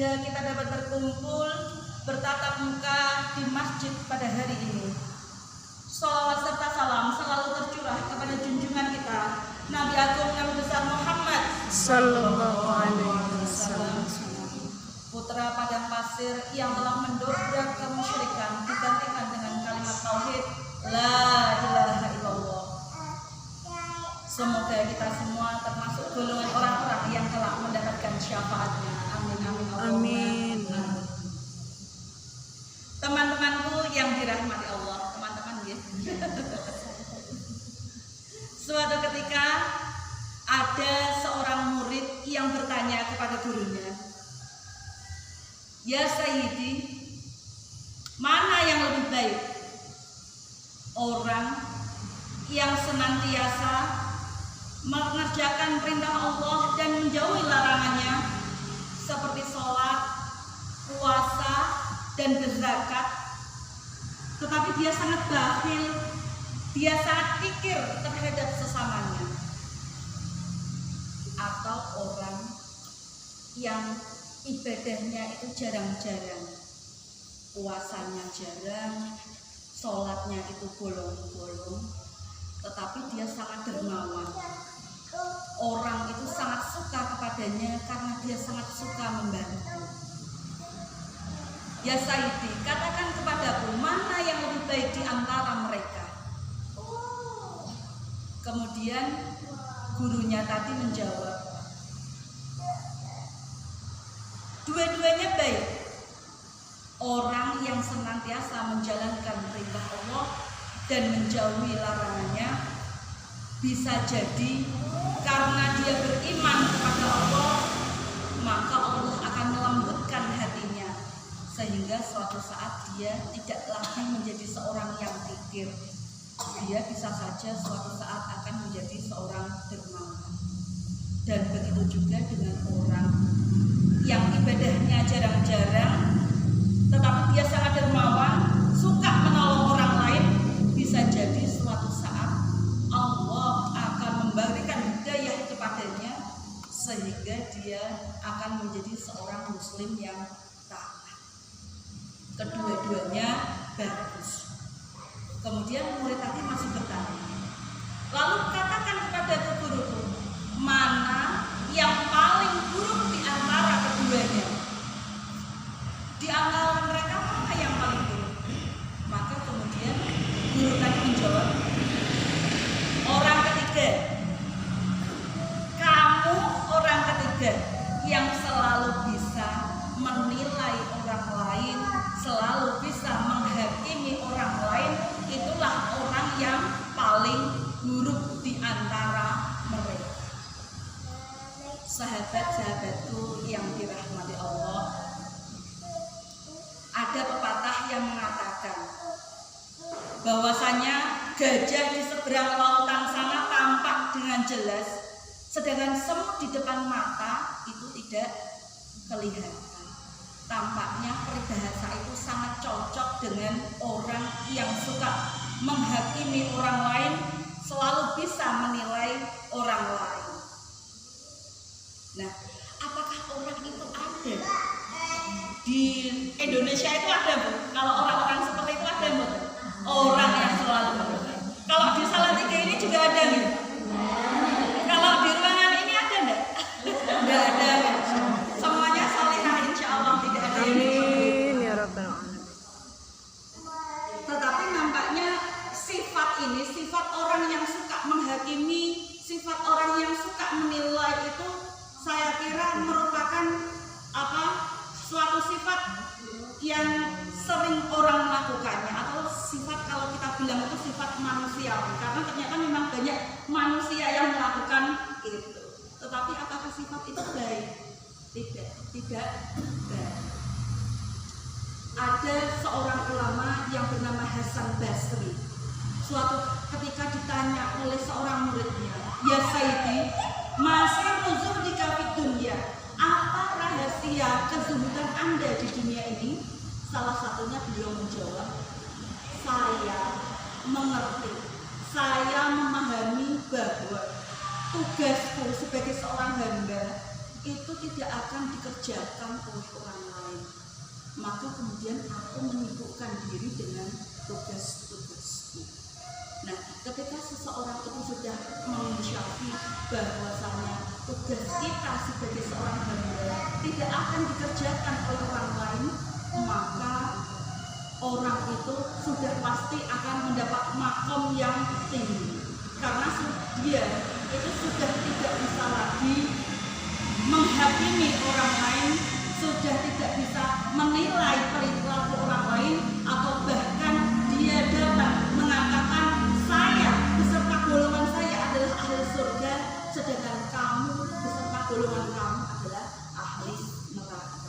sehingga kita dapat berkumpul bertatap muka di masjid pada hari ini. Shalawat serta salam selalu tercurah kepada junjungan kita Nabi Agung Nabi besar Muhammad Sallallahu Alaihi Wasallam, putra padang pasir yang telah mendobrak kemusyrikan digantikan dengan kalimat tauhid la ilaha illallah. Semoga kita semua termasuk golongan orang-orang yang telah mendapatkan syafaatnya. Amin amin amin. Teman-temanku yang dirahmati Allah, teman-teman ya. Suatu ketika ada seorang murid yang bertanya kepada gurunya, "Ya Sayyidi, mana yang lebih baik? Orang yang senantiasa mengerjakan perintah Allah dan menjauhi larangannya seperti sholat, puasa, dan berzakat, tetapi dia sangat bakhil, dia sangat pikir terhadap sesamanya, atau orang yang ibadahnya itu jarang-jarang, puasanya jarang, sholatnya itu bolong-bolong, tetapi dia sangat dermawan. Orang itu sangat suka kepadanya karena dia sangat suka membantu. Ya Sayyidi, katakan kepadaku mana yang lebih baik di antara mereka?" Kemudian gurunya tadi menjawab, "Dua-duanya baik. Orang yang senantiasa menjalankan perintah Allah dan menjauhi larangannya, bisa jadi karena dia beriman kepada Allah, maka Allah akan melembutkan hatinya sehingga suatu saat dia tidak lagi menjadi seorang yang pikir. Dia bisa saja suatu saat akan menjadi seorang dermawan. Dan begitu juga dengan orang yang ibadahnya jarang-jarang, tetapi dia sangat dermawan, suka menolong orang lain, bisa jadi suatu saat Allah akan memberikan hidayah kepadanya sehingga dia akan menjadi seorang muslim yang taat. Kedua-duanya bagus." Kemudian murid tadi masih bertanya, "Lalu katakan kepada guruku, mana yang paling buruk di antara keduanya? Di antara mereka mana yang paling buruk?" Maka kemudian guru tadi menjawab, "Orang ketiga. Kamu orang ketiga yang selalu bisa menilai orang lain, selalu bisa menghakimi orang lain, itulah orang yang paling buruk di antara mereka." Sahabat-sahabatku yang dirahmati Allah, ada pepatah yang mengatakan bahwasanya gajah di seberang lautan sana tampak dengan jelas, sedangkan semut di depan mata itu tidak kelihatan. Tampaknya peribahasa itu sangat cocok dengan orang yang suka menghakimi orang lain, selalu bisa menilai orang lain. Nah, apakah orang itu ada? Di Indonesia itu ada, Bu. Kalau orang-orang seperti itu ada, Bu. Orang yang selalu menilai. Kalau di Salatiga ini juga ada, nih. Kalau di ruangan ini ada enggak? Enggak ada. Semuanya salihah, insya Allah tidak ada. Amin ya Rabbal Alamin. Tetapi nampaknya sifat ini, sifat orang yang suka menghakimi, sifat orang yang suka menilai itu, saya kira merupakan suatu sifat yang sering orang melakukannya, atau sifat kalau kita bilang itu sifat manusiawi, karena ternyata memang banyak manusia yang melakukan itu. Tetapi apakah sifat itu baik? Tidak baik. Ada seorang ulama yang bernama Hasan Basri. Suatu ketika ditanya oleh seorang muridnya, "Ya Sayyidi, masih uzur di kafid dunia, apa rahasia kezuhudan Anda di dunia ini?" Salah satunya beliau menjawab, "Saya mengerti, saya memahami bahwa tugasku sebagai seorang hamba itu tidak akan dikerjakan oleh orang lain. Maka kemudian aku menyibukkan diri dengan tugas-tugasku. Nah, ketika seseorang itu sudah mensyaki bahwasanya tugas kita sebagai seorang hamba tidak akan dikerjakan oleh orang lain, maka orang itu sudah pasti akan mendapat makom yang tinggi, karena dia itu sudah tidak bisa lagi menghakimi orang lain, sudah tidak bisa menilai perilaku orang lain, atau bahkan dia dapat mengatakan saya beserta golongan saya adalah ahli surga, sedangkan kamu beserta golongan kamu adalah ahli neraka.